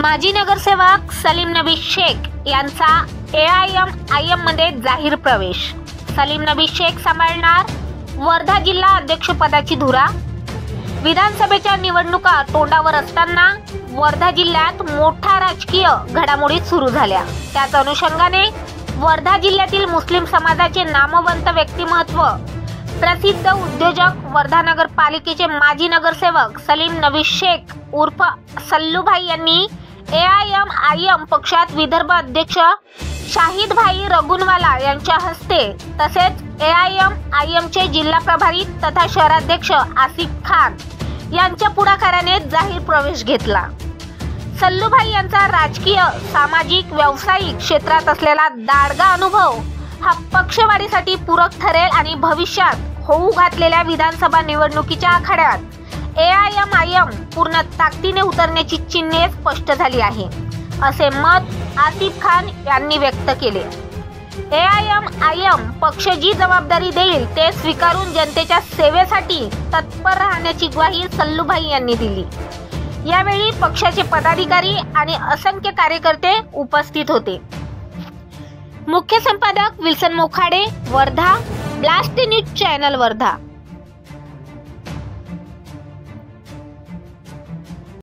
माजी नगरसेवक सलीम नबी शेख यांचा AIM मध्ये जाहीर प्रवेश। सलीम नबी शेख सांभाळणार वर्धा जिल्हा अध्यक्षपदाची धुरा। विधानसभेच्या निवडणुका तोंडावर असताना वर्धा जिल्ह्यात मोठ्या राजकीय घडामोडी सुरू झाल्या। त्याच अनुषंगाने वर्धा जिल्ह्यातील मुस्लिम समाजाचे नामवंत व्यक्तिमत्व, प्रसिद्ध उद्योजक, वर्धा नगरपालिकेचे माजी नगरसेवक सलीम नबी शेख उर्फ सल्लूभाई यांनी AIM पक्षात विदर्भ अध्यक्ष शाहिद भाई रगुनवाला यांच्या हस्ते तसेच AIM चे जिल्हा प्रभारी तथा शहराध्यक्ष आसिफ खान यांच्या पुढाकाराने जाहीर प्रवेश घेतला। सल्लूभाई यांचा राजकीय, सामाजिक, व्यावसायिक क्षेत्रात असलेला दांडगा अनुभव हा पक्षवाढीसाठी पूरक ठरेल आणि भविष्यात होऊ घातलेल्या विधानसभा निवडणुकीच्या आखाड्यात AIM पूर्ण ताकदीने उतरण्याची चिन्हे स्पष्ट झाली आहे, असे मत आसिफ खान यांनी व्यक्त केले। AIM पक्ष जी जबाबदारी देईल ते स्वीकारून जनतेच्या सेवेसाठी तत्पर राहण्याची ग्वाही सल्लूभाई यांनी दिली। यावेळी पक्षाचे पदाधिकारी आणि असंख्य कार्यकर्ते उपस्थित होते। मुख्य संपादक Wilson Mokhade, Wardha, blast news channel Wardha.